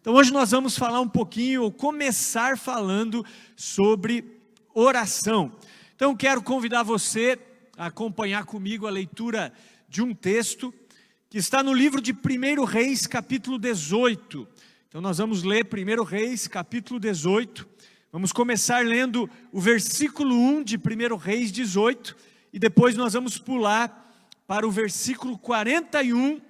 Então hoje nós vamos falar um pouquinho, ou começar falando sobre oração. Então quero convidar você a acompanhar comigo a leitura de um texto que está no livro de 1 Reis, capítulo 18. Então nós vamos ler 1 Reis, capítulo 18. Vamos começar lendo o versículo 1 de 1 Reis 18 e depois nós vamos pular para o versículo 41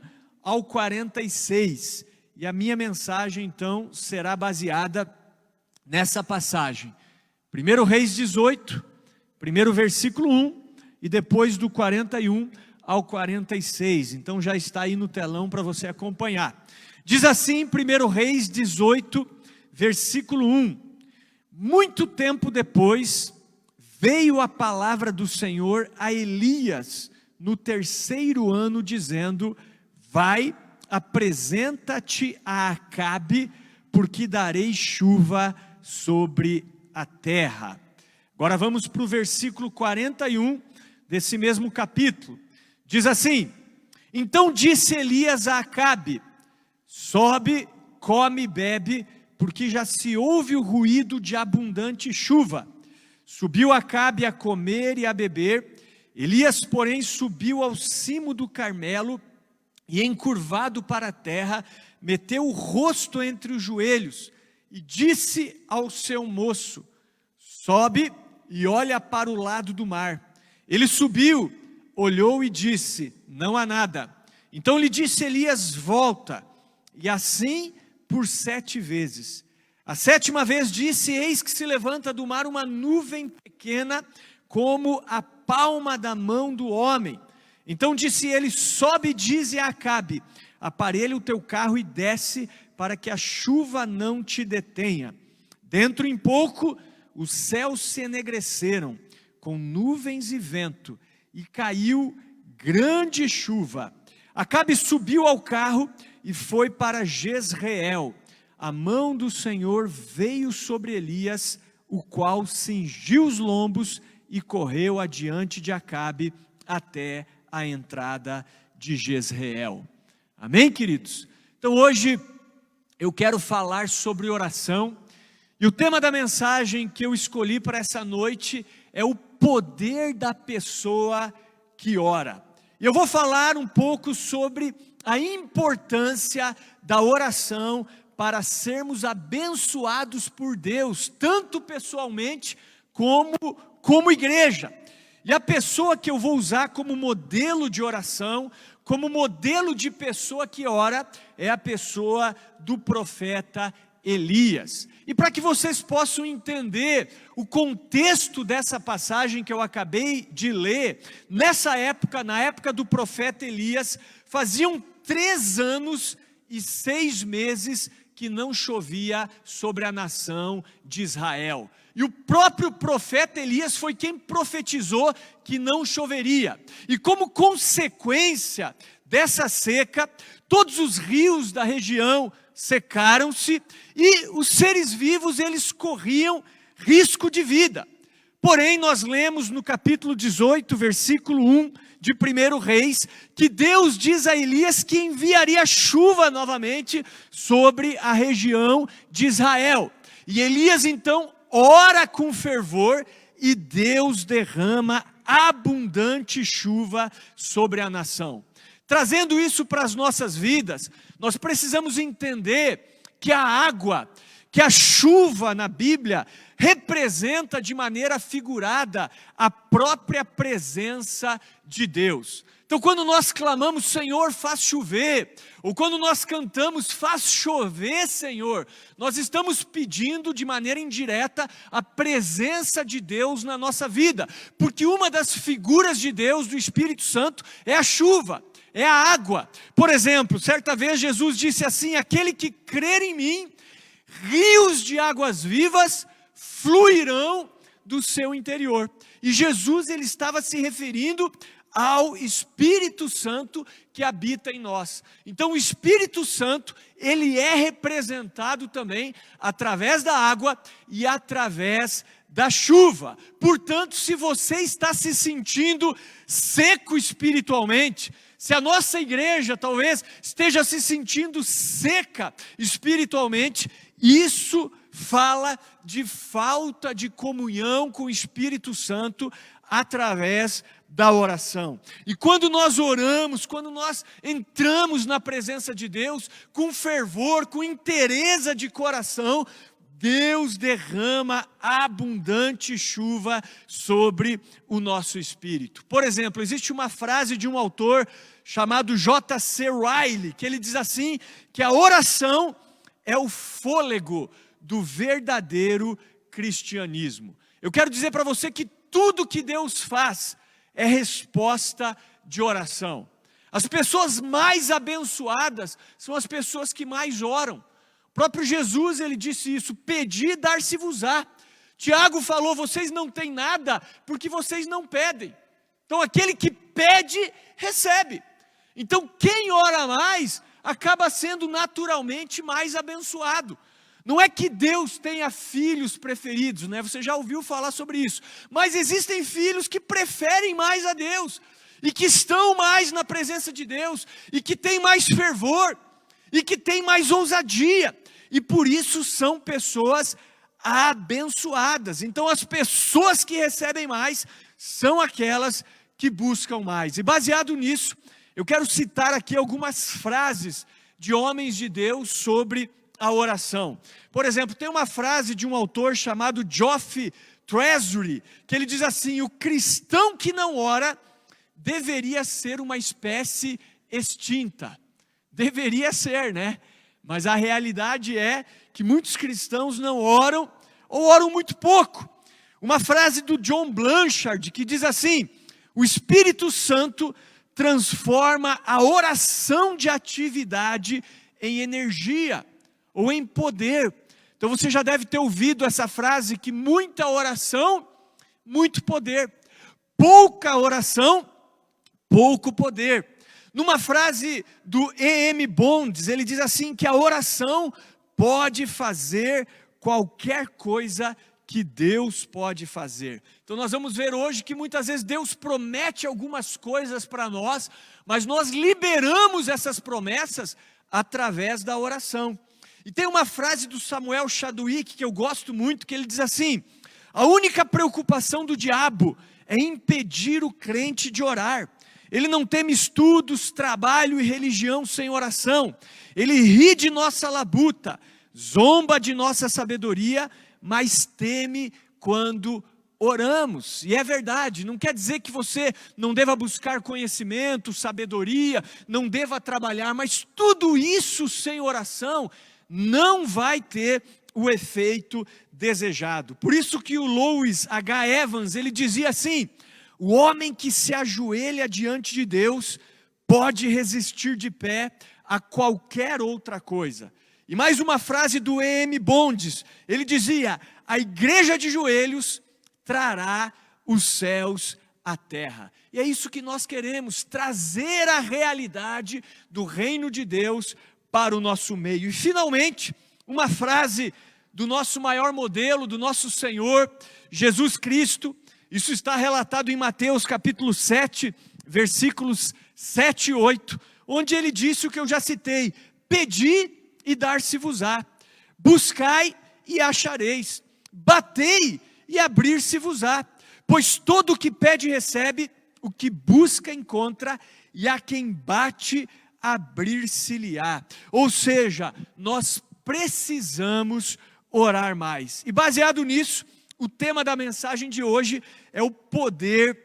ao 46. E a minha mensagem, então, será baseada nessa passagem. 1 Reis 18, primeiro versículo 1, e depois do 41 ao 46. Então, já está aí no telão para você acompanhar. Diz assim, 1 Reis 18, versículo 1. Muito tempo depois, veio a palavra do Senhor a Elias, no 3º ano, dizendo: vai, apresenta-te a Acabe, porque darei chuva sobre a terra. Agora vamos para o versículo 41 desse mesmo capítulo. Diz assim: então disse Elias a Acabe: sobe, come e bebe, porque já se ouve o ruído de abundante chuva. Subiu Acabe a comer e a beber. Elias, porém, subiu ao cimo do Carmelo, e encurvado para a terra, meteu o rosto entre os joelhos, e disse ao seu moço: sobe e olha para o lado do mar. Ele subiu, olhou e disse: não há nada. Então lhe disse Elias: volta. E assim por 7 vezes. A 7ª vez disse: eis que se levanta do mar uma nuvem pequena, como a palma da mão do homem. Então disse ele: sobe e dize a Acabe: aparelha o teu carro e desce, para que a chuva não te detenha. Dentro em pouco os céus se enegreceram, com nuvens e vento, e caiu grande chuva. Acabe subiu ao carro e foi para Jezreel. A mão do Senhor veio sobre Elias, o qual cingiu os lombos e correu adiante de Acabe até a entrada de Jezreel. Amém, queridos? Então hoje eu quero falar sobre oração, e o tema da mensagem que eu escolhi para essa noite é o poder da pessoa que ora. E eu vou falar um pouco sobre a importância da oração para sermos abençoados por Deus, tanto pessoalmente como igreja. E a pessoa que eu vou usar como modelo de oração, como modelo de pessoa que ora, é a pessoa do profeta Elias. E para que vocês possam entender o contexto dessa passagem que eu acabei de ler, nessa época, na época do profeta Elias, faziam 3 anos e 6 meses que não chovia sobre a nação de Israel. E o próprio profeta Elias foi quem profetizou que não choveria. E como consequência dessa seca, todos os rios da região secaram-se e os seres vivos, eles corriam risco de vida. Porém, nós lemos no capítulo 18, versículo 1 de 1 Reis, que Deus diz a Elias que enviaria chuva novamente sobre a região de Israel. E Elias então ora com fervor e Deus derrama abundante chuva sobre a nação. Trazendo isso para as nossas vidas, nós precisamos entender que a água, que a chuva na Bíblia representa de maneira figurada a própria presença de Deus. Então quando nós clamamos: Senhor, faz chover, ou quando nós cantamos: faz chover, Senhor, nós estamos pedindo de maneira indireta a presença de Deus na nossa vida, porque uma das figuras de Deus, do Espírito Santo, é a chuva, é a água. Por exemplo, certa vez Jesus disse assim: aquele que crer em mim, rios de águas vivas fluirão do seu interior. E Jesus, ele estava se referindo ao Espírito Santo que habita em nós. Então o Espírito Santo, ele é representado também através da água e através da chuva. Portanto, se você está se sentindo seco espiritualmente, Se a nossa igreja talvez esteja se sentindo seca espiritualmente, isso fala de falta de comunhão com o Espírito Santo através da oração. E quando nós oramos, quando nós entramos na presença de Deus, com fervor, com inteireza de coração, Deus derrama abundante chuva sobre o nosso espírito. Por exemplo, existe uma frase de um autor chamado J.C. Ryle, que ele diz assim, que a oração é o fôlego do verdadeiro cristianismo. Eu quero dizer para você que tudo que Deus faz é resposta de oração. As pessoas mais abençoadas são as pessoas que mais oram. O próprio Jesus, ele disse isso, pedi, dar-se-vos-á. Tiago falou, vocês não têm nada, porque vocês não pedem. Então aquele que pede, recebe. Então quem ora mais, acaba sendo naturalmente mais abençoado. Não é que Deus tenha filhos preferidos, né? Você já ouviu falar sobre isso. Mas existem filhos que preferem mais a Deus, e que estão mais na presença de Deus, e que têm mais fervor, e que têm mais ousadia. E por isso são pessoas abençoadas. Então as pessoas que recebem mais, são aquelas que buscam mais. E baseado nisso, eu quero citar aqui algumas frases de homens de Deus sobre a oração. Por exemplo, tem uma frase de um autor chamado Geoff Treasury, que ele diz assim, o cristão que não ora deveria ser uma espécie extinta. Deveria ser, né? Mas a realidade é que muitos cristãos não oram, ou oram muito pouco. Uma frase do John Blanchard, que diz assim, o Espírito Santo transforma a oração de atividade em energia, ou em poder. Então você já deve ter ouvido essa frase, que muita oração, muito poder. Pouca oração, pouco poder. Numa frase do E.M. Bonds, ele diz assim, que a oração pode fazer qualquer coisa que Deus pode fazer. Então nós vamos ver hoje que muitas vezes Deus promete algumas coisas para nós, mas nós liberamos essas promessas através da oração. E tem uma frase do Samuel Chadwick que eu gosto muito, que ele diz assim, a única preocupação do diabo é impedir o crente de orar. Ele não teme estudos, trabalho e religião sem oração. Ele ri de nossa labuta, zomba de nossa sabedoria, mas teme quando oramos. E é verdade, não quer dizer que você não deva buscar conhecimento, sabedoria, não deva trabalhar, mas tudo isso sem oração não vai ter o efeito desejado. Por isso que o Louis H. Evans, ele dizia assim, o homem que se ajoelha diante de Deus pode resistir de pé a qualquer outra coisa. E mais uma frase do E.M. Bonds, ele dizia, a igreja de joelhos trará os céus à terra. E é isso que nós queremos, trazer a realidade do reino de Deus para o nosso meio. E finalmente, uma frase do nosso maior modelo, do nosso Senhor, Jesus Cristo. Isso está relatado em Mateus capítulo 7, versículos 7 e 8, onde ele disse o que eu já citei, pedi e dar-se-vos-á, buscai e achareis, batei e abrir-se-vos-á, pois todo o que pede recebe, o que busca encontra, e a quem bate abrir-se-lhe-á. Ou seja, nós precisamos orar mais. E baseado nisso, o tema da mensagem de hoje é o poder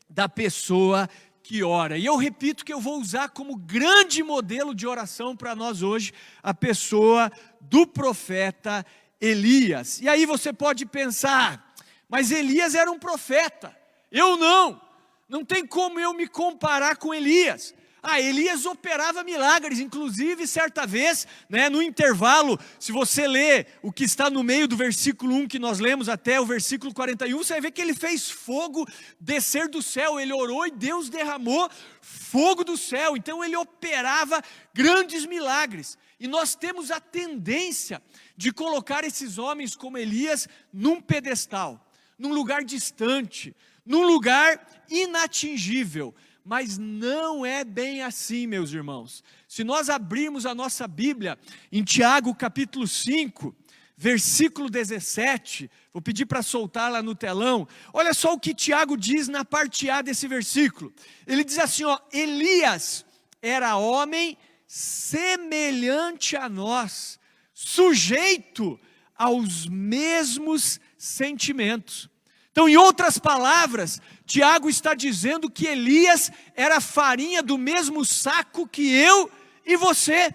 da pessoa que ora. E eu repito que eu vou usar como grande modelo de oração para nós hoje, a pessoa do profeta Elias. E aí você pode pensar, mas Elias era um profeta, eu não tem como eu me comparar com Elias. Elias operava milagres, inclusive certa vez, no intervalo, se você ler o que está no meio do versículo 1 que nós lemos até o versículo 41, você vai ver que ele fez fogo descer do céu, ele orou e Deus derramou fogo do céu, então ele operava grandes milagres. E nós temos a tendência de colocar esses homens como Elias num pedestal, num lugar distante, num lugar inatingível. mas não é bem assim, meus irmãos. Se nós abrirmos a nossa Bíblia em Tiago capítulo 5, versículo 17, vou pedir para soltar lá no telão, olha só o que Tiago diz na parte A desse versículo. Ele diz assim, ó, Elias era homem semelhante a nós, sujeito aos mesmos sentimentos. Então, em outras palavras, Tiago está dizendo que Elias era farinha do mesmo saco que eu e você.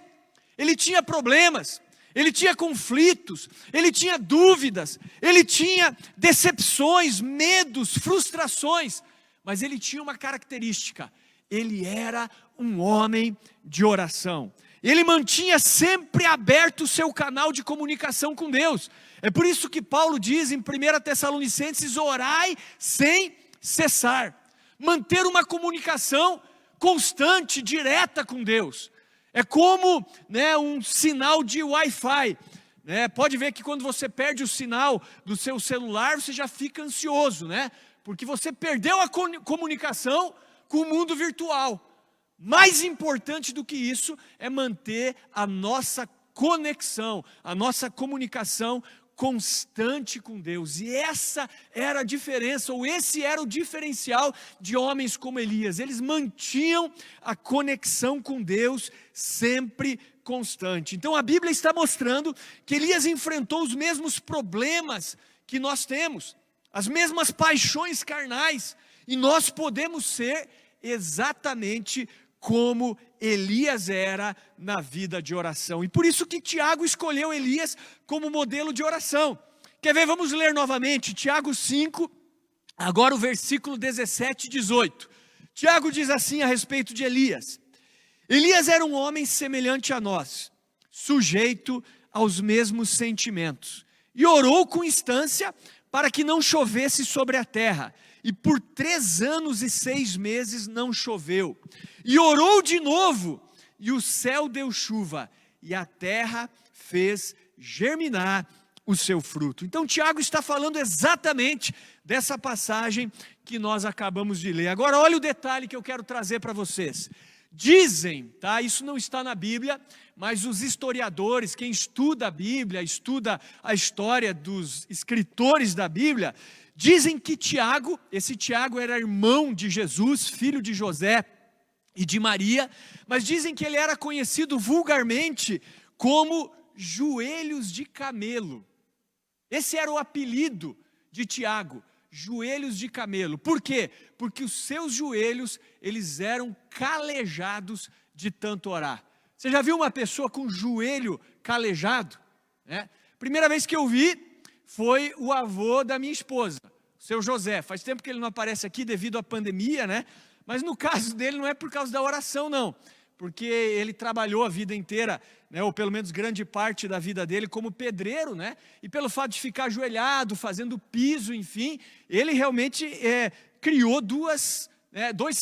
Ele tinha problemas, ele tinha conflitos, ele tinha dúvidas, ele tinha decepções, medos, frustrações, mas ele tinha uma característica: ele era um homem de oração. Ele mantinha sempre aberto o seu canal de comunicação com Deus. É por isso que Paulo diz em 1 Tessalonicenses, orai sem cessar. Manter uma comunicação constante, direta com Deus. É como, um sinal de Wi-Fi. Pode ver que quando você perde o sinal do seu celular, você já fica ansioso, porque você perdeu a comunicação com o mundo virtual. Mais importante do que isso é manter a nossa conexão, a nossa comunicação constante com Deus. E essa era a diferença, ou esse era o diferencial de homens como Elias. Eles mantinham a conexão com Deus sempre constante. Então a Bíblia está mostrando que Elias enfrentou os mesmos problemas que nós temos, as mesmas paixões carnais, e nós podemos ser exatamente como Elias era na vida de oração. E por isso que Tiago escolheu Elias como modelo de oração. Quer ver? Vamos ler novamente, Tiago 5, agora o versículo 17 e 18. Tiago diz assim a respeito de Elias: Elias era um homem semelhante a nós, sujeito aos mesmos sentimentos, e orou com instância para que não chovesse sobre a terra. E por 3 anos e 6 meses não choveu. E orou de novo, e o céu deu chuva, e a terra fez germinar o seu fruto. Então Tiago está falando exatamente dessa passagem que nós acabamos de ler. Agora olha o detalhe que eu quero trazer para vocês. Dizem, isso não está na Bíblia, mas os historiadores, quem estuda a Bíblia, estuda a história dos escritores da Bíblia, dizem que esse Tiago era irmão de Jesus, filho de José e de Maria, mas dizem que ele era conhecido vulgarmente como joelhos de camelo. Esse era o apelido de Tiago, joelhos de camelo. Por quê? Porque os seus joelhos, eles eram calejados de tanto orar. Você já viu uma pessoa com joelho calejado? Primeira vez que eu vi, foi o avô da minha esposa, o seu José. Faz tempo que ele não aparece aqui devido à pandemia, mas no caso dele não é por causa da oração, não. Porque ele trabalhou a vida inteira, ou pelo menos grande parte da vida dele, como pedreiro, e pelo fato de ficar ajoelhado, fazendo piso, enfim, ele realmente criou 2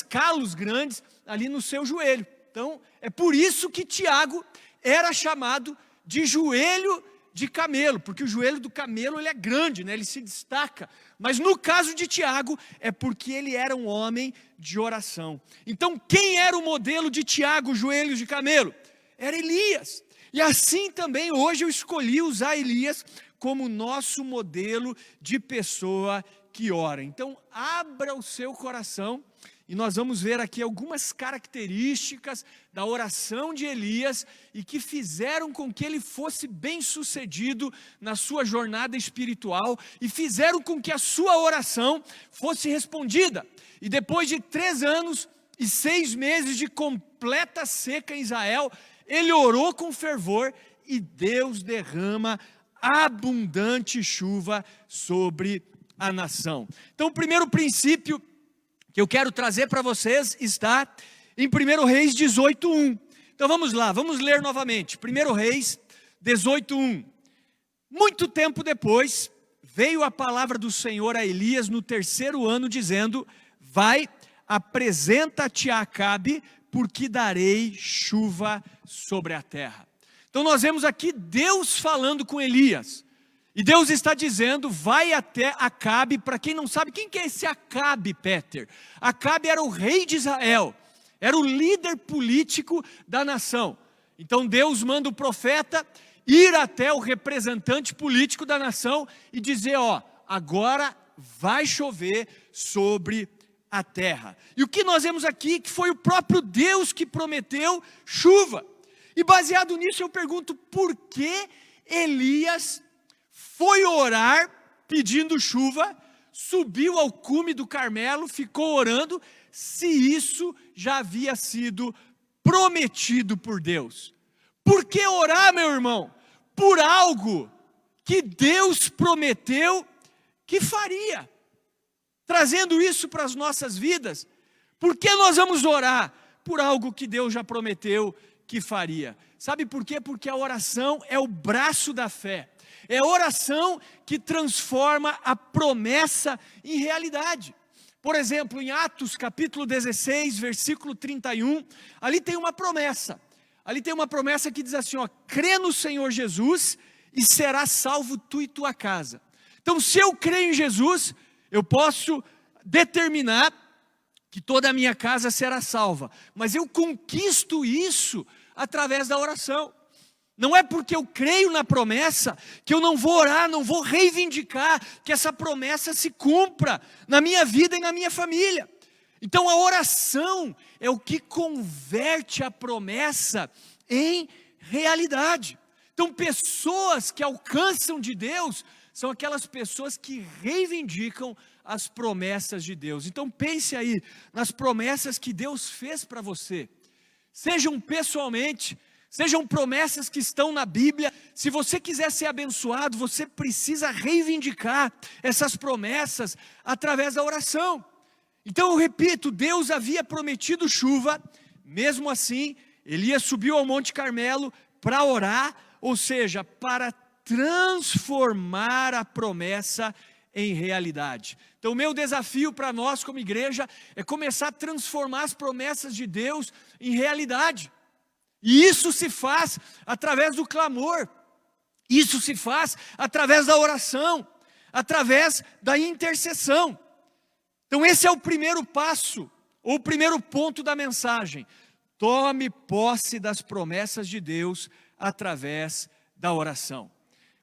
calos grandes ali no seu joelho. Então, é por isso que Tiago era chamado de joelho de camelo, porque o joelho do camelo ele é grande, ele se destaca. Mas no caso de Tiago, é porque ele era um homem de oração. Então quem era o modelo de Tiago, joelhos de camelo? Era Elias. E assim também hoje eu escolhi usar Elias como nosso modelo de pessoa que ora. Então abra o seu coração e nós vamos ver aqui algumas características da oração de Elias e que fizeram com que ele fosse bem-sucedido na sua jornada espiritual e fizeram com que a sua oração fosse respondida. E depois de 3 anos e 6 meses de completa seca em Israel, ele orou com fervor e Deus derrama abundante chuva sobre a nação. Então o primeiro princípio que eu quero trazer para vocês está em 1 Reis 18:1. Então vamos lá, vamos ler novamente. 1 Reis 18:1. Muito tempo depois, veio a palavra do Senhor a Elias no 3º ano, dizendo: vai, apresenta-te a Acabe, porque darei chuva sobre a terra. Então nós vemos aqui Deus falando com Elias. E Deus está dizendo, vai até Acabe. Para quem não sabe, quem que é esse Acabe, Peter? Acabe era o rei de Israel, era o líder político da nação. Então Deus manda o profeta ir até o representante político da nação e dizer, ó, agora vai chover sobre a terra. E o que nós vemos aqui, que foi o próprio Deus que prometeu chuva. E baseado nisso eu pergunto, por que Elias foi orar pedindo chuva, subiu ao cume do Carmelo, ficou orando, se isso já havia sido prometido por Deus? Por que orar, meu irmão? Por algo que Deus prometeu que faria. Trazendo isso para as nossas vidas, por que nós vamos orar? Por algo que Deus já prometeu que faria. Sabe por quê? Porque a oração é o braço da fé. É a oração que transforma a promessa em realidade. Por exemplo, em Atos capítulo 16, versículo 31, ali tem uma promessa. Ali tem uma promessa que diz assim, ó, crê no Senhor Jesus e serás salvo tu e tua casa. Então, se eu creio em Jesus, eu posso determinar que toda a minha casa será salva. Mas eu conquisto isso através da oração. Não é porque eu creio na promessa que eu não vou orar, não vou reivindicar que essa promessa se cumpra na minha vida e na minha família. Então a oração é o que converte a promessa em realidade. Então pessoas que alcançam de Deus são aquelas pessoas que reivindicam as promessas de Deus. Então pense aí nas promessas que Deus fez para você. Sejam pessoalmente, sejam promessas que estão na Bíblia. Se você quiser ser abençoado, você precisa reivindicar essas promessas através da oração. Então eu repito, Deus havia prometido chuva, mesmo assim, Elias subiu ao Monte Carmelo para orar, ou seja, para transformar a promessa em realidade. Então o meu desafio para nós como igreja é começar a transformar as promessas de Deus em realidade. E isso se faz através do clamor, isso se faz através da oração, através da intercessão. Então esse é o primeiro passo, ou o primeiro ponto da mensagem. Tome posse das promessas de Deus através da oração.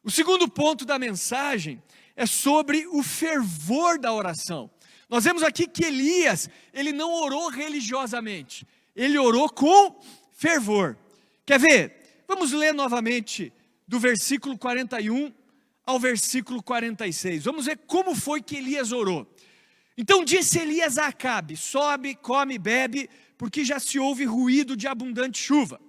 O segundo ponto da mensagem é sobre o fervor da oração. Nós vemos aqui que Elias, ele não orou religiosamente, ele orou com fervor. Quer ver? Vamos ler novamente do versículo 41 ao versículo 46. Vamos ver como foi que Elias orou. Então disse Elias a Acabe, sobe, come, bebe, porque já se ouve ruído de abundante chuva.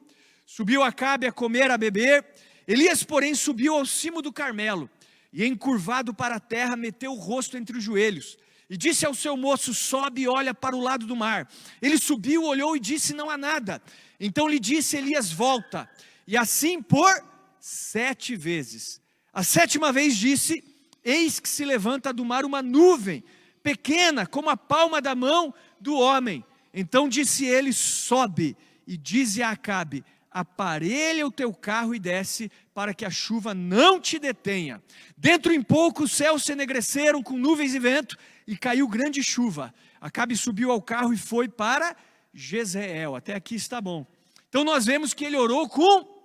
Subiu Acabe a comer, a beber. Elias, porém, subiu ao cimo do Carmelo, e encurvado para a terra, meteu o rosto entre os joelhos. E disse ao seu moço, sobe e olha para o lado do mar. Ele subiu, olhou e disse, não há nada. Então lhe disse Elias, volta. E assim por 7 vezes. A 7ª vez disse, eis que se levanta do mar uma nuvem, pequena como a palma da mão do homem. Então disse ele, sobe, e dize a Acabe, aparelha o teu carro e desce, para que a chuva não te detenha. Dentro em pouco os céus se enegreceram com nuvens e vento, e caiu grande chuva. Acabe subiu ao carro e foi para Jezreel. Até aqui está bom. Então nós vemos que ele orou com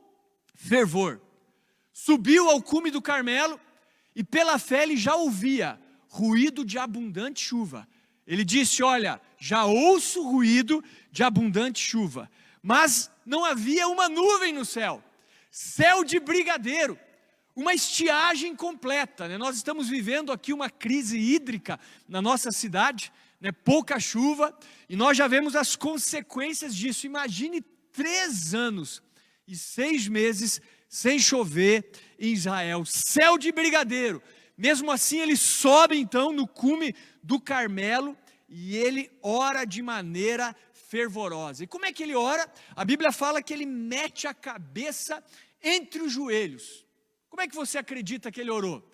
fervor. Subiu ao cume do Carmelo, e pela fé ele já ouvia ruído de abundante chuva. Ele disse, olha, já ouço ruído de abundante chuva. Mas não havia uma nuvem no céu. Céu de brigadeiro. Uma estiagem completa, né? Nós estamos vivendo aqui uma crise hídrica na nossa cidade, né? Pouca chuva, e nós já vemos as consequências disso. Imagine 3 anos e 6 meses sem chover em Israel. Céu de brigadeiro. Mesmo assim ele sobe então no cume do Carmelo e ele ora de maneira fervorosa. E como é que ele ora? A Bíblia fala que ele mete a cabeça entre os joelhos. Como é que você acredita que ele orou?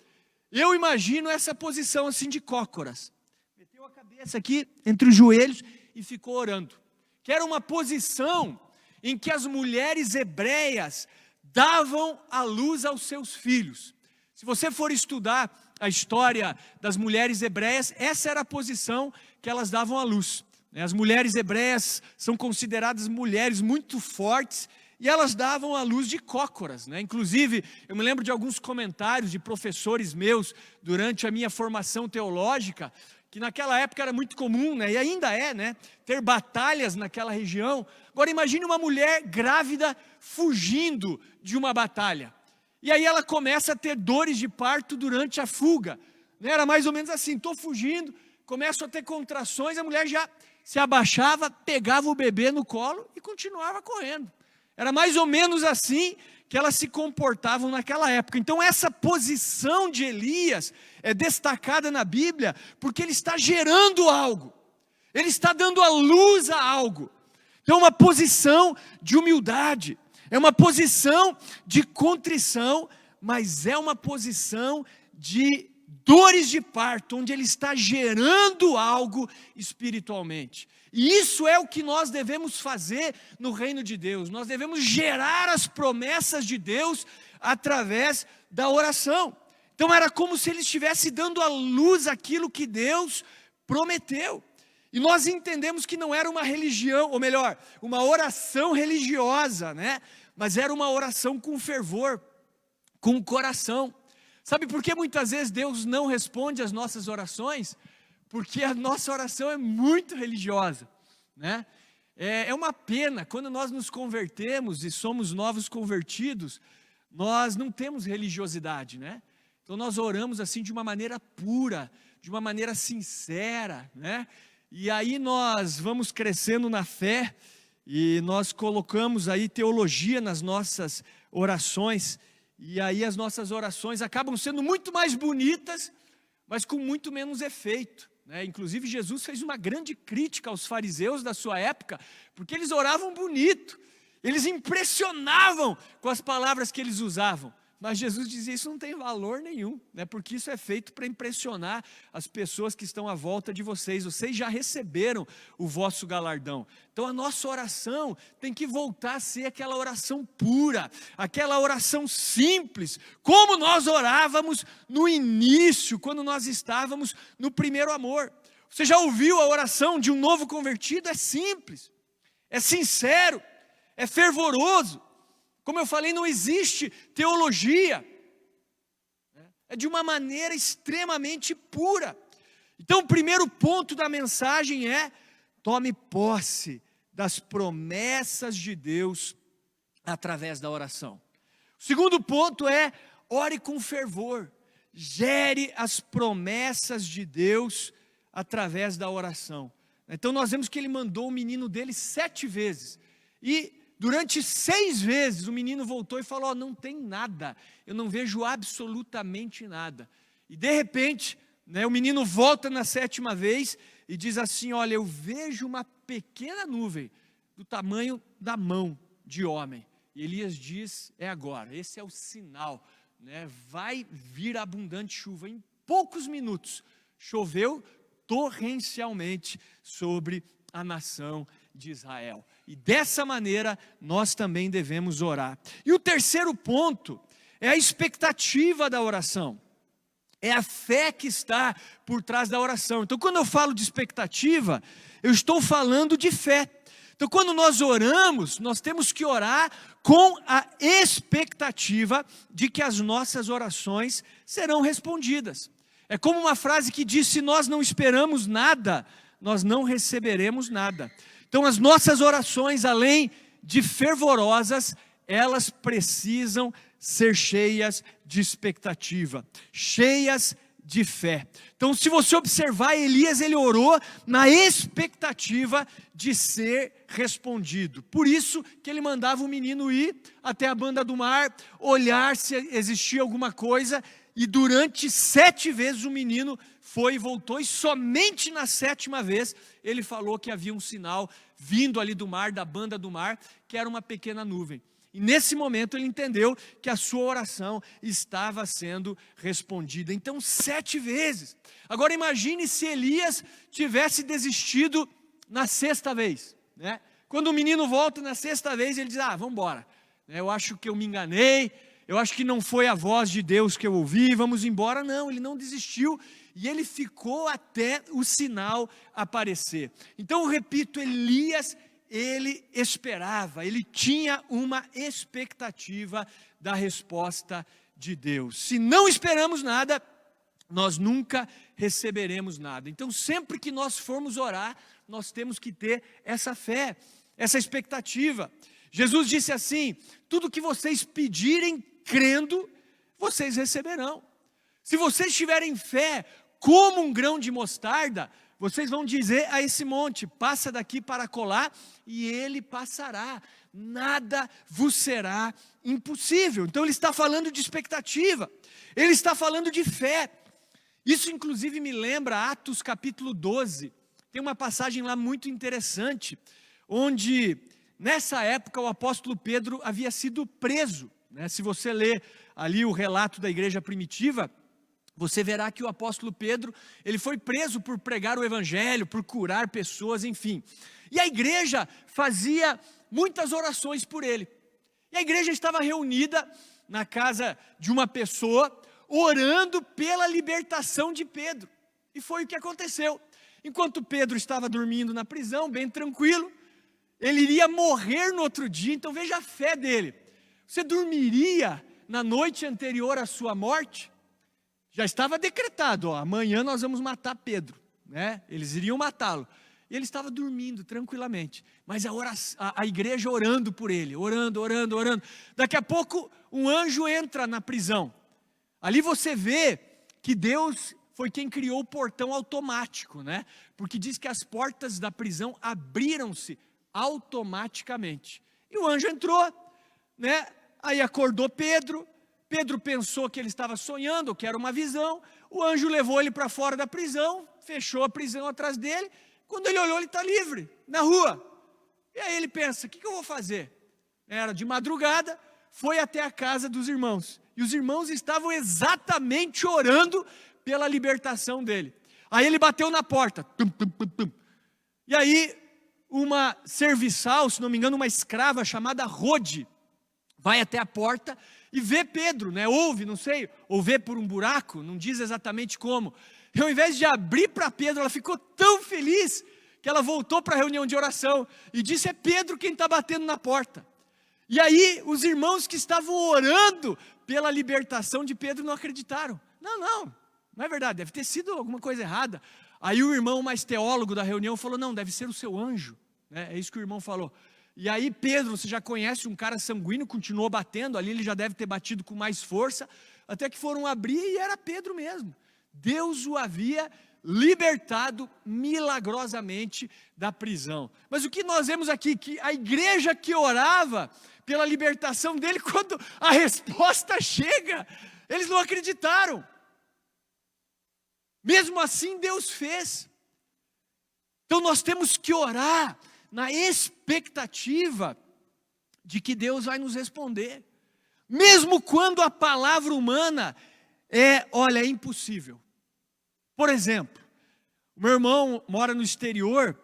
Eu imagino essa posição assim de cócoras. Meteu a cabeça aqui entre os joelhos e ficou orando. Que era uma posição em que as mulheres hebreias davam a luz aos seus filhos. Se você for estudar a história das mulheres hebreias, essa era a posição que elas davam à luz. As mulheres hebreias são consideradas mulheres muito fortes e elas davam à luz de cócoras. Inclusive, eu me lembro de alguns comentários de professores meus durante a minha formação teológica, que naquela época era muito comum, e ainda é, ter batalhas naquela região. Agora imagine uma mulher grávida fugindo de uma batalha. E aí ela começa a ter dores de parto durante a fuga. Era mais ou menos assim, estou fugindo, começo a ter contrações, a mulher já se abaixava, pegava o bebê no colo e continuava correndo. Era mais ou menos assim que elas se comportavam naquela época. Então essa posição de Elias é destacada na Bíblia porque ele está gerando algo. Ele está dando a luz a algo. Então uma posição de humildade, é uma posição de contrição, mas é uma posição de dores de parto, onde ele está gerando algo espiritualmente. E isso é o que nós devemos fazer no reino de Deus. Nós devemos gerar as promessas de Deus através da oração. Então era como se ele estivesse dando à luz aquilo que Deus prometeu. E nós entendemos que não era uma religião, ou melhor, uma oração religiosa, mas era uma oração com fervor, com coração. Sabe por que muitas vezes Deus não responde às nossas orações? Porque a nossa oração é muito religiosa, É uma pena, quando nós nos convertemos e somos novos convertidos, nós não temos religiosidade, Então nós oramos assim de uma maneira pura, de uma maneira sincera, E aí nós vamos crescendo na fé e nós colocamos aí teologia nas nossas orações. E aí as nossas orações acabam sendo muito mais bonitas, mas com muito menos efeito. Inclusive Jesus fez uma grande crítica aos fariseus da sua época, porque eles oravam bonito, eles impressionavam com as palavras que eles usavam. Mas Jesus dizia, isso não tem valor nenhum, porque isso é feito para impressionar as pessoas que estão à volta de vocês. Vocês já receberam o vosso galardão. Então a nossa oração tem que voltar a ser aquela oração pura, aquela oração simples, como nós orávamos no início, quando nós estávamos no primeiro amor. Você já ouviu a oração de um novo convertido? É simples, é sincero, é fervoroso. Como eu falei, não existe teologia, é de uma maneira extremamente pura. Então o primeiro ponto da mensagem é: tome posse das promessas de Deus através da oração. O segundo ponto é: ore com fervor, gere as promessas de Deus através da oração. Então nós vemos que ele mandou o menino dele 7 vezes, e durante 6 vezes o menino voltou e falou, não tem nada, eu não vejo absolutamente nada. E de repente, o menino volta na 7ª vez e diz assim, olha, eu vejo uma pequena nuvem do tamanho da mão de homem. E Elias diz, é agora, esse é o sinal, vai vir abundante chuva. Em poucos minutos, choveu torrencialmente sobre a nação de Israel. E dessa maneira nós também devemos orar. E o terceiro ponto é a expectativa da oração. É a fé que está por trás da oração. Então quando eu falo de expectativa, eu estou falando de fé. Então quando nós oramos, nós temos que orar com a expectativa de que as nossas orações serão respondidas. É como uma frase que diz, se nós não esperamos nada, nós não receberemos nada. Então as nossas orações, além de fervorosas, elas precisam ser cheias de expectativa, cheias de fé. Então se você observar, Elias, ele orou na expectativa de ser respondido. Por isso que ele mandava o menino ir até a banda do mar, olhar se existia alguma coisa, e durante 7 vezes o menino foi e voltou, e somente na 7ª vez ele falou que havia um sinal vindo ali do mar, da banda do mar, que era uma pequena nuvem. E nesse momento ele entendeu que a sua oração estava sendo respondida. Então 7 vezes. Agora imagine se Elias tivesse desistido na 6ª vez. Quando o menino volta na 6ª vez, ele diz, vamos embora. Eu acho que eu me enganei, eu acho que não foi a voz de Deus que eu ouvi, vamos embora. Não, ele não desistiu e ele ficou até o sinal aparecer. Então eu repito, Elias, ele esperava, ele tinha uma expectativa da resposta de Deus. Se não esperamos nada, nós nunca receberemos nada. Então sempre que nós formos orar, nós temos que ter essa fé, essa expectativa. Jesus disse assim: tudo que vocês pedirem crendo, vocês receberão. Se vocês tiverem fé como um grão de mostarda, vocês vão dizer a esse monte: passa daqui para colar, e ele passará. Nada vos será impossível. Então ele está falando de expectativa, ele está falando de fé. Isso inclusive me lembra Atos capítulo 12. Tem uma passagem lá muito interessante, onde nessa época o apóstolo Pedro havia sido preso, né? Se você ler ali o relato da igreja primitiva, você verá que o apóstolo Pedro, ele foi preso por pregar o evangelho, por curar pessoas, enfim. E a igreja fazia muitas orações por ele. E a igreja estava reunida na casa de uma pessoa, orando pela libertação de Pedro. E foi o que aconteceu. Enquanto Pedro estava dormindo na prisão, bem tranquilo, ele iria morrer no outro dia. Então veja a fé dele. Você dormiria na noite anterior à sua morte? Já estava decretado, amanhã nós vamos matar Pedro, né? Eles iriam matá-lo. E ele estava dormindo tranquilamente, mas a igreja orando por ele, orando. Daqui a pouco um anjo entra na prisão. Ali você vê que Deus foi quem criou o portão automático, né? Porque diz que as portas da prisão abriram-se automaticamente. E o anjo entrou, né? Aí acordou Pedro. Pedro pensou que ele estava sonhando, que era uma visão. O anjo levou ele para fora da prisão, fechou a prisão atrás dele. Quando ele olhou, ele está livre, na rua. E aí ele pensa: o que eu vou fazer? Era de madrugada, foi até a casa dos irmãos. E os irmãos estavam exatamente orando pela libertação dele. Aí ele bateu na porta. Tum, tum, tum, tum. E aí uma serviçal, se não me engano, uma escrava chamada Rode, vai até a porta e vê Pedro, né? Ouve, não sei, ou vê por um buraco, não diz exatamente como. E ao invés de abrir para Pedro, ela ficou tão feliz que ela voltou para a reunião de oração e disse: é Pedro quem está batendo na porta. E aí os irmãos que estavam orando pela libertação de Pedro não acreditaram. Não é verdade, deve ter sido alguma coisa errada. Aí o irmão mais teólogo da reunião falou: não, deve ser o seu anjo, né? É isso que o irmão falou. E aí Pedro, você já conhece, um cara sanguíneo, continuou batendo, ali ele já deve ter batido com mais força, até que foram abrir e era Pedro mesmo. Deus o havia libertado milagrosamente da prisão. Mas o que nós vemos aqui, que a igreja que orava pela libertação dele, quando a resposta chega, eles não acreditaram. Mesmo assim Deus fez. Então nós temos que orar na expectativa de que Deus vai nos responder. Mesmo quando a palavra humana é impossível. Por exemplo, o meu irmão mora no exterior,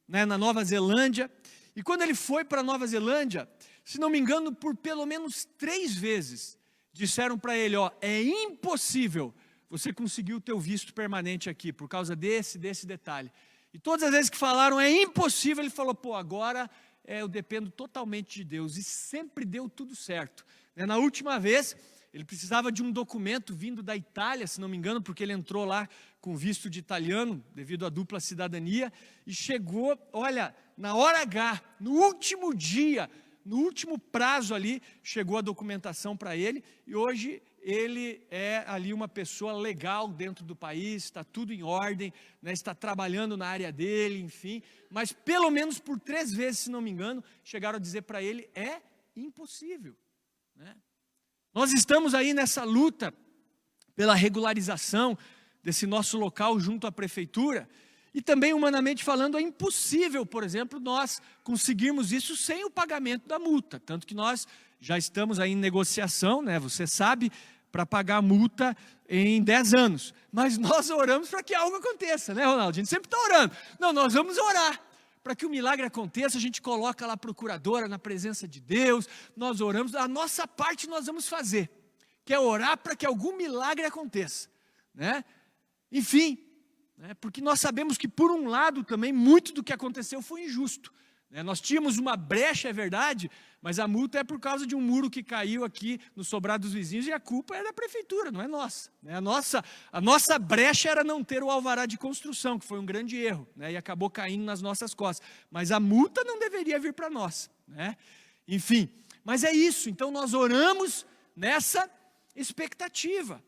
na Nova Zelândia, e quando ele foi para a Nova Zelândia, se não me engano, por pelo menos 3 vezes, disseram para ele: é impossível você conseguir o teu visto permanente aqui, por causa desse detalhe. E todas as vezes que falaram é impossível, ele falou: agora eu dependo totalmente de Deus. E sempre deu tudo certo. Na última vez, ele precisava de um documento vindo da Itália, se não me engano, porque ele entrou lá com visto de italiano, devido à dupla cidadania, e chegou, na hora H, no último dia, no último prazo ali, chegou a documentação para ele, e hoje ele é ali uma pessoa legal dentro do país, está tudo em ordem, né, está trabalhando na área dele, enfim, mas pelo menos por 3 vezes, se não me engano, chegaram a dizer para ele: é impossível, né? Nós estamos aí nessa luta pela regularização desse nosso local junto à prefeitura, e também, humanamente falando, é impossível, por exemplo, nós conseguirmos isso sem o pagamento da multa, tanto que nós já estamos aí em negociação, né, você sabe, para pagar a multa em 10 anos, mas nós oramos para que algo aconteça, né, Ronaldo? A gente sempre está orando. Não, nós vamos orar para que o milagre aconteça, a gente coloca lá a procuradora na presença de Deus, nós oramos, a nossa parte nós vamos fazer, que é orar para que algum milagre aconteça, né? Enfim, né? Porque nós sabemos que por um lado também, muito do que aconteceu foi injusto, né? Nós tínhamos uma brecha, é verdade, mas a multa é por causa de um muro que caiu aqui no sobrado dos vizinhos e a culpa é da prefeitura, não é nossa, né? A nossa brecha era não ter o alvará de construção, que foi um grande erro, né? E acabou caindo nas nossas costas, mas a multa não deveria vir para nós, né? Enfim, mas é isso, então nós oramos nessa expectativa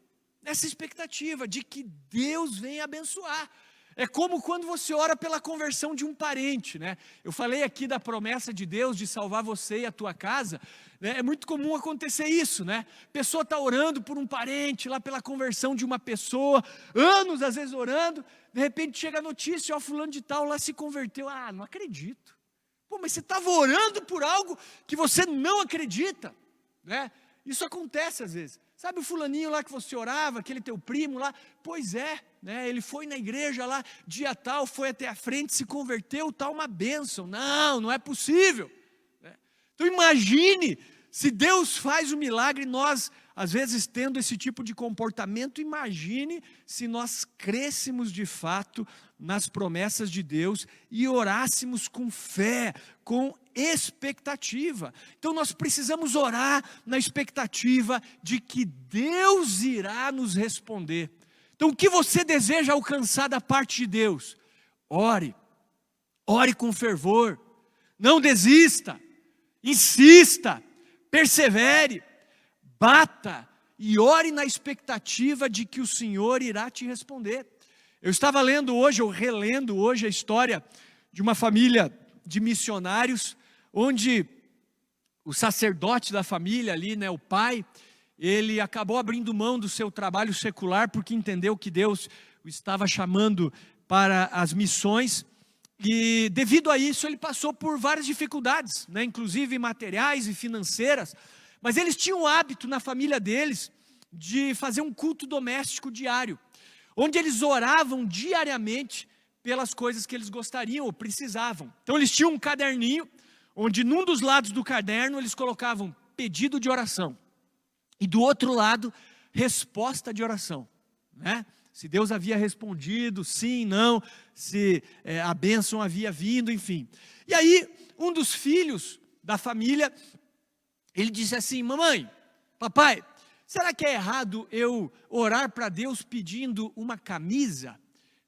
de que Deus venha abençoar. É como quando você ora pela conversão de um parente, né? Eu falei aqui da promessa de Deus de salvar você e a tua casa, né? É muito comum acontecer isso, né? A pessoa está orando por um parente, lá pela conversão de uma pessoa, anos às vezes orando, de repente chega a notícia, ó, fulano de tal lá se converteu. Ah, não acredito. Pô, mas você estava orando por algo que você não acredita, né? Isso acontece às vezes. Sabe o fulaninho lá que você orava, aquele teu primo lá? Pois é, né? Ele foi na igreja lá, dia tal, foi até a frente, se converteu, tal, uma bênção. Não, não é possível, né? Então imagine, se Deus faz o milagre, nós, às vezes, tendo esse tipo de comportamento, imagine se nós crescêssemos de fato nas promessas de Deus e orássemos com fé, com expectativa. Então nós precisamos orar na expectativa de que Deus irá nos responder. Então o que você deseja alcançar da parte de Deus? Ore com fervor, não desista, insista, persevere, bata e ore na expectativa de que o Senhor irá te responder. Eu estava lendo hoje, ou relendo hoje a história de uma família de missionários, onde o sacerdote da família ali, né, o pai, ele acabou abrindo mão do seu trabalho secular, porque entendeu que Deus o estava chamando para as missões, e devido a isso ele passou por várias dificuldades, né, inclusive materiais e financeiras, mas eles tinham o hábito na família deles, de fazer um culto doméstico diário, onde eles oravam diariamente pelas coisas que eles gostariam ou precisavam. Então eles tinham um caderninho, onde num dos lados do caderno eles colocavam pedido de oração, e do outro lado, resposta de oração, né? Se Deus havia respondido, sim, não, se a bênção havia vindo, enfim. E aí, um dos filhos da família, ele disse assim: mamãe, papai, será que é errado eu orar para Deus pedindo uma camisa?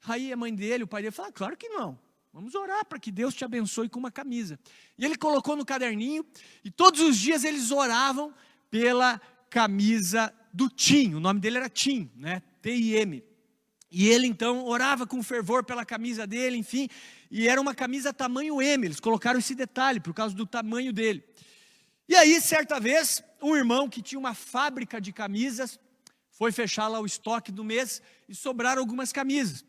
Aí a mãe dele, o pai dele, falou: claro que não. Vamos orar para que Deus te abençoe com uma camisa. E ele colocou no caderninho, e todos os dias eles oravam pela camisa do Tim. O nome dele era Tim, né? T-I-M. E ele então orava com fervor pela camisa dele, enfim. E era uma camisa tamanho M. Eles colocaram esse detalhe por causa do tamanho dele. E aí, certa vez, um irmão que tinha uma fábrica de camisas foi fechar lá o estoque do mês e sobraram algumas camisas.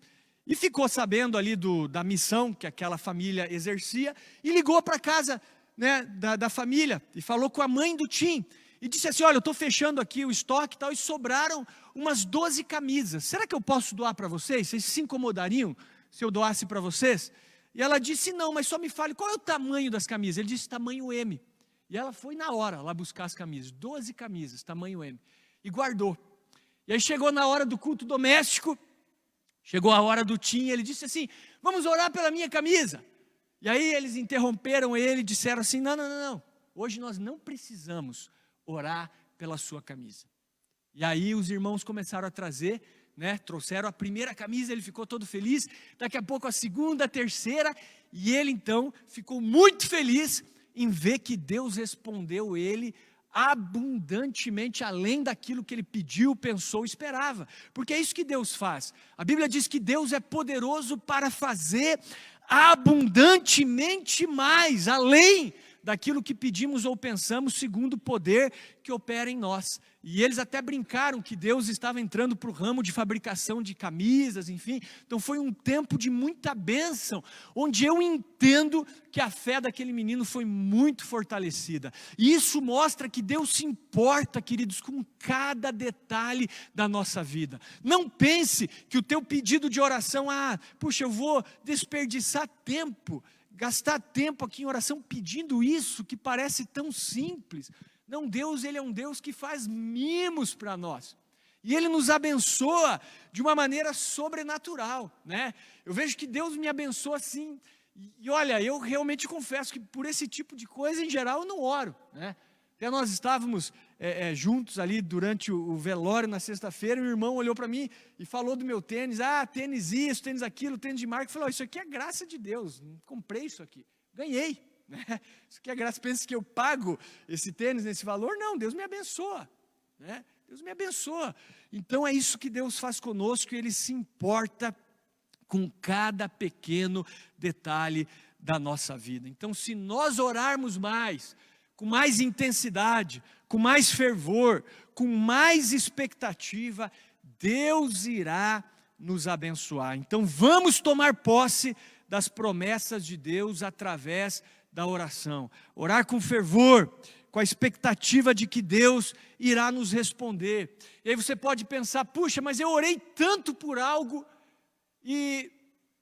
E ficou sabendo ali da missão que aquela família exercia e ligou para a casa, né, da família e falou com a mãe do Tim e disse assim: olha, eu estou fechando aqui o estoque e tal, e sobraram umas 12 camisas, será que eu posso doar para vocês? Vocês se incomodariam se eu doasse para vocês? E ela disse: não, mas só me fale, qual é o tamanho das camisas? Ele disse: tamanho M. E ela foi na hora lá buscar as camisas, 12 camisas, tamanho M, e guardou. E aí chegou na hora do culto doméstico, chegou a hora do Tim, ele disse assim: vamos orar pela minha camisa. E aí eles interromperam ele e disseram assim: não, hoje nós não precisamos orar pela sua camisa. E aí os irmãos começaram a trazer, né, trouxeram a primeira camisa, ele ficou todo feliz, daqui a pouco a segunda, a terceira, e ele então ficou muito feliz em ver que Deus respondeu ele abundantemente, além daquilo que ele pediu, pensou, esperava, porque é isso que Deus faz. A Bíblia diz que Deus é poderoso para fazer abundantemente mais, além daquilo que pedimos ou pensamos, segundo o poder que opera em nós. E eles até brincaram que Deus estava entrando para o ramo de fabricação de camisas, enfim. Então foi um tempo de muita bênção, onde eu entendo que a fé daquele menino foi muito fortalecida. E isso mostra que Deus se importa, queridos, com cada detalhe da nossa vida. Não pense que o teu pedido de oração, puxa, eu vou desperdiçar tempo gastar tempo aqui em oração pedindo isso que parece tão simples. Não, Deus, Ele é um Deus que faz mimos para nós. E Ele nos abençoa de uma maneira sobrenatural, né? Eu vejo que Deus me abençoa assim. E olha, eu realmente confesso que por esse tipo de coisa, em geral, eu não oro, né? Até nós estávamos juntos ali durante o velório na sexta-feira, e o irmão olhou para mim e falou do meu tênis. Tênis isso, tênis aquilo, tênis de marca. Eu falei, isso aqui é graça de Deus, não comprei isso aqui, ganhei, né? Isso aqui é graça, pensa que eu pago esse tênis nesse valor? Não, Deus me abençoa, né? Deus me abençoa. Então é isso que Deus faz conosco, Ele se importa com cada pequeno detalhe da nossa vida. Então, se nós orarmos mais, com mais intensidade, com mais fervor, com mais expectativa, Deus irá nos abençoar. Então, vamos tomar posse das promessas de Deus através da oração. Orar com fervor, com a expectativa de que Deus irá nos responder. E aí você pode pensar, puxa, mas eu orei tanto por algo e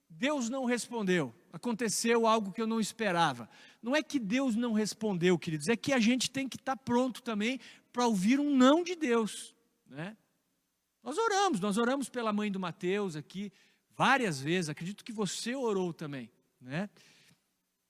Deus não respondeu. Aconteceu algo que eu não esperava. Não é que Deus não respondeu, queridos, é que a gente tem que estar pronto também para ouvir um não de Deus, né? Nós oramos pela mãe do Mateus aqui várias vezes, acredito que você orou também, né?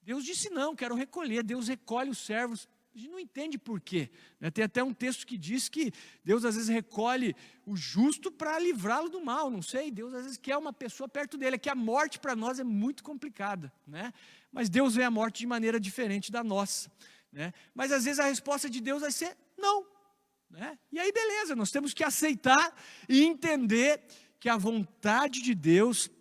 Deus disse não, quero recolher, Deus recolhe os servos. A gente não entende por quê, né? Tem até um texto que diz que Deus às vezes recolhe o justo para livrá-lo do mal, não sei, Deus às vezes quer uma pessoa perto dele, é que a morte para nós é muito complicada, né? Mas Deus vê a morte de maneira diferente da nossa, né? Mas às vezes a resposta de Deus vai ser não, né? E aí beleza, nós temos que aceitar e entender que a vontade de Deus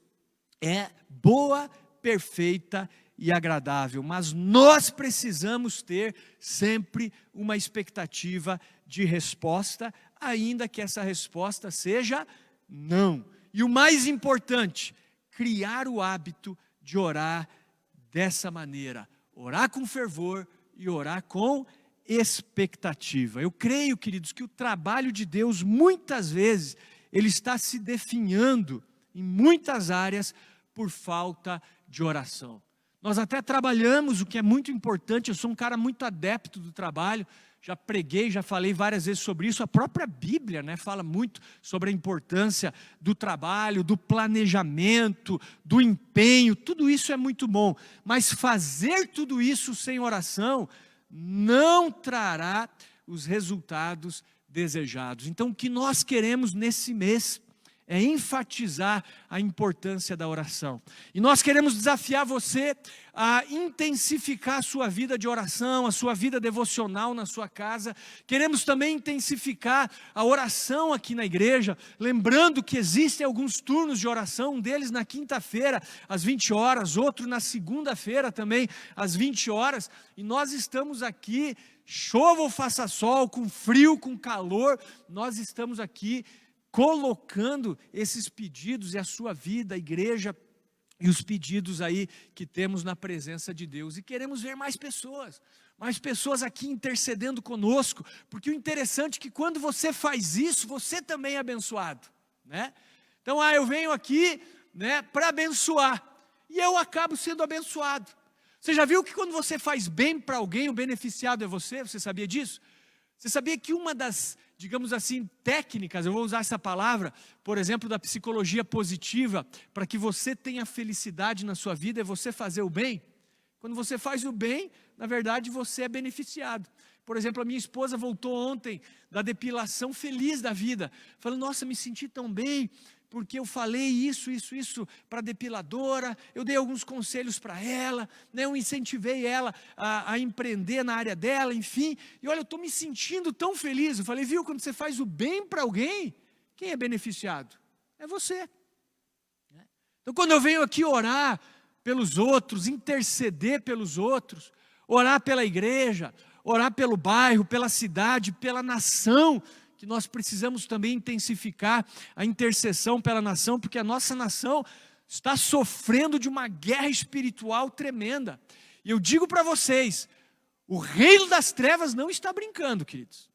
é boa, perfeita e agradável, mas nós precisamos ter sempre uma expectativa de resposta, ainda que essa resposta seja não. E o mais importante, criar o hábito de orar dessa maneira, orar com fervor e orar com expectativa. Eu creio, queridos, que o trabalho de Deus, muitas vezes, ele está se definhando em muitas áreas por falta de oração. Nós até trabalhamos, o que é muito importante, eu sou um cara muito adepto do trabalho, já preguei, já falei várias vezes sobre isso, a própria Bíblia, né, fala muito sobre a importância do trabalho, do planejamento, do empenho, tudo isso é muito bom, mas fazer tudo isso sem oração não trará os resultados desejados. Então o que nós queremos nesse mês é enfatizar a importância da oração. E nós queremos desafiar você a intensificar a sua vida de oração, a sua vida devocional na sua casa. Queremos também intensificar a oração aqui na igreja, lembrando que existem alguns turnos de oração, um deles na quinta-feira, às 20 horas, outro na segunda-feira também, às 20 horas. E nós estamos aqui, chova ou faça sol, com frio, com calor, nós estamos aqui colocando esses pedidos e a sua vida, a igreja, e os pedidos aí que temos na presença de Deus. E queremos ver mais pessoas aqui intercedendo conosco, porque o interessante é que quando você faz isso, você também é abençoado, né? Então, eu venho aqui, né, para abençoar, e eu acabo sendo abençoado. Você já viu que quando você faz bem para alguém, o beneficiado é você? Você sabia disso? Você sabia que uma das, digamos assim, técnicas, eu vou usar essa palavra, por exemplo, da psicologia positiva, para que você tenha felicidade na sua vida, é você fazer o bem? Quando você faz o bem, na verdade, você é beneficiado. Por exemplo, a minha esposa voltou ontem da depilação feliz da vida, falando, nossa, me senti tão bem, porque eu falei isso para a depiladora, eu dei alguns conselhos para ela, né, eu incentivei ela a empreender na área dela, enfim, e olha, eu estou me sentindo tão feliz. Eu falei, viu, quando você faz o bem para alguém, quem é beneficiado? É você. Então quando eu venho aqui orar pelos outros, interceder pelos outros, orar pela igreja, orar pelo bairro, pela cidade, pela nação, que nós precisamos também intensificar a intercessão pela nação, porque a nossa nação está sofrendo de uma guerra espiritual tremenda. E eu digo para vocês, o reino das trevas não está brincando, queridos.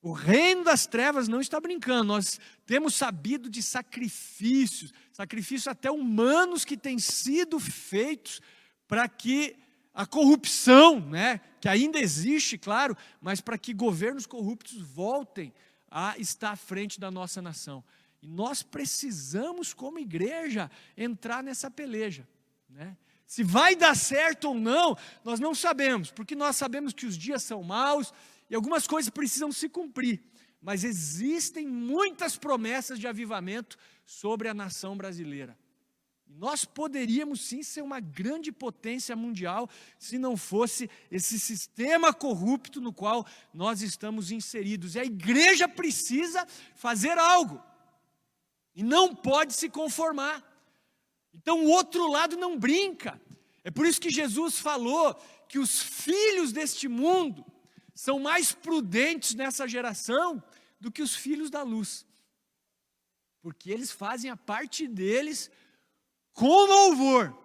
O reino das trevas não está brincando. Nós temos sabido de sacrifícios até humanos que têm sido feitos para que a corrupção, né, que ainda existe, claro, mas para que governos corruptos voltem a estar à frente da nossa nação. E nós precisamos, como igreja, entrar nessa peleja, né? Se vai dar certo ou não, nós não sabemos, porque nós sabemos que os dias são maus e algumas coisas precisam se cumprir. Mas existem muitas promessas de avivamento sobre a nação brasileira. Nós poderíamos sim ser uma grande potência mundial se não fosse esse sistema corrupto no qual nós estamos inseridos. E a igreja precisa fazer algo e não pode se conformar. Então o outro lado não brinca. É por isso que Jesus falou que os filhos deste mundo são mais prudentes nessa geração do que os filhos da luz. Porque eles fazem a parte deles com louvor.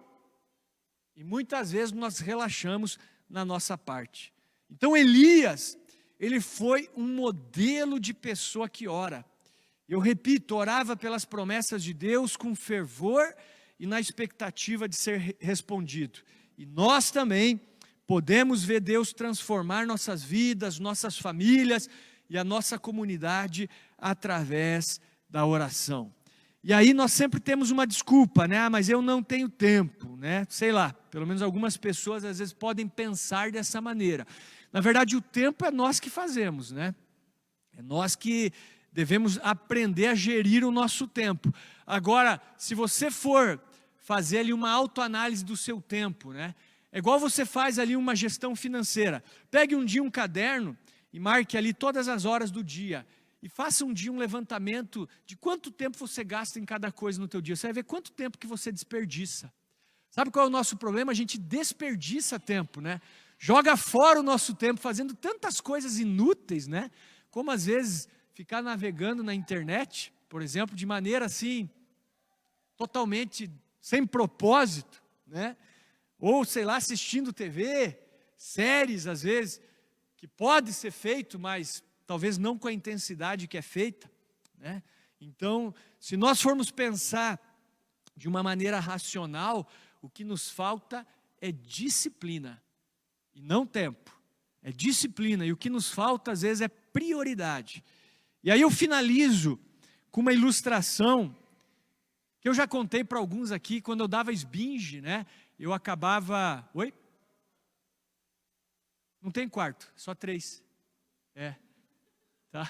E muitas vezes nós relaxamos na nossa parte. Então Elias, ele foi um modelo de pessoa que ora. Eu repito, orava pelas promessas de Deus com fervor e na expectativa de ser respondido. E nós também podemos ver Deus transformar nossas vidas, nossas famílias e a nossa comunidade através da oração. E aí nós sempre temos uma desculpa, né? Mas eu não tenho tempo, né? Sei lá, pelo menos algumas pessoas às vezes podem pensar dessa maneira. Na verdade, o tempo é nós que fazemos, né? É nós que devemos aprender a gerir o nosso tempo. Agora, se você for fazer ali uma autoanálise do seu tempo, né? É igual você faz ali uma gestão financeira. Pegue um dia um caderno e marque ali todas as horas do dia. E faça um dia um levantamento de quanto tempo você gasta em cada coisa no teu dia. Você vai ver quanto tempo que você desperdiça. Sabe qual é o nosso problema? A gente desperdiça tempo, né? Joga fora o nosso tempo fazendo tantas coisas inúteis, né? Como às vezes ficar navegando na internet, por exemplo, de maneira assim, totalmente sem propósito, né? Ou, sei lá, assistindo TV, séries às vezes, que pode ser feito, mas talvez não com a intensidade que é feita, né? Então, se nós formos pensar de uma maneira racional, o que nos falta é disciplina, e não tempo, é disciplina, e o que nos falta às vezes é prioridade. E aí eu finalizo com uma ilustração, que eu já contei para alguns aqui, quando eu dava esbinge, né? Eu acabava... Oi? Não tem quarto, só 3. É. Tá?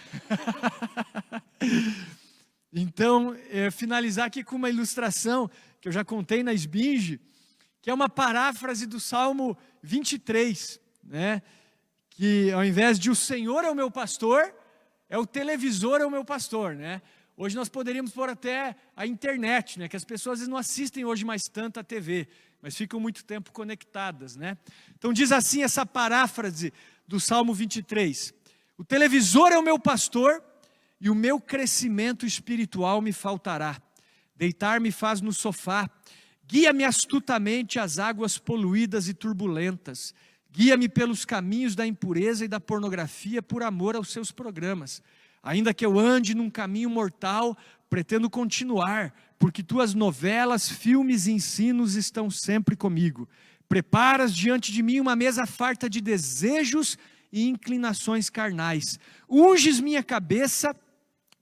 Então, finalizar aqui com uma ilustração, que eu já contei na esbinge, que é uma paráfrase do Salmo 23, né? Que ao invés de o Senhor é o meu pastor, é o televisor é o meu pastor, né? Hoje nós poderíamos pôr até a internet, né? Que as pessoas às vezes não assistem hoje mais tanto a TV, mas ficam muito tempo conectadas, né? Então diz assim essa paráfrase do Salmo 23: o televisor é o meu pastor e o meu crescimento espiritual me faltará. Deitar-me faz no sofá, guia-me astutamente às águas poluídas e turbulentas, guia-me pelos caminhos da impureza e da pornografia por amor aos seus programas. Ainda que eu ande num caminho mortal, pretendo continuar, porque tuas novelas, filmes e ensinos estão sempre comigo. Preparas diante de mim uma mesa farta de desejos e inclinações carnais. Unges minha cabeça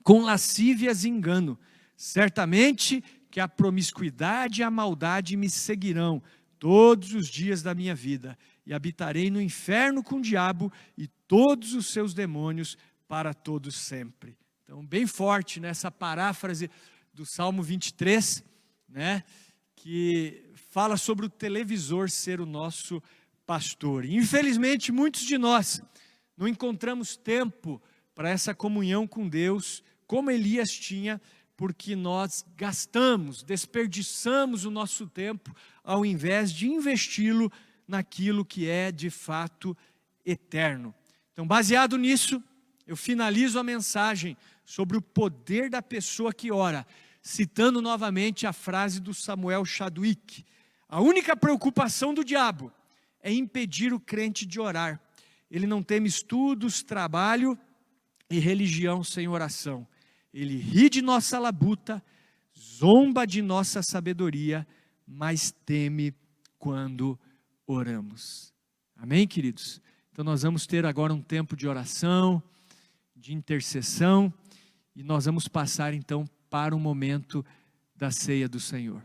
com lascívias e engano. Certamente que a promiscuidade e a maldade me seguirão todos os dias da minha vida, e habitarei no inferno com o diabo e todos os seus demônios para todos sempre. Então, bem forte nessa paráfrase do Salmo 23, né, que fala sobre o televisor ser o nosso pastor. E, infelizmente, muitos de nós não encontramos tempo para essa comunhão com Deus, como Elias tinha, porque nós gastamos, desperdiçamos o nosso tempo, ao invés de investi-lo naquilo que é de fato eterno. Então, baseado nisso, eu finalizo a mensagem sobre o poder da pessoa que ora, citando novamente a frase do Samuel Chadwick: a única preocupação do diabo é impedir o crente de orar. Ele não teme estudos, trabalho e religião sem oração. Ele ri de nossa labuta, zomba de nossa sabedoria, mas teme quando oramos. Amém, queridos? Então nós vamos ter agora um tempo de oração, de intercessão, e nós vamos passar então para o momento da ceia do Senhor.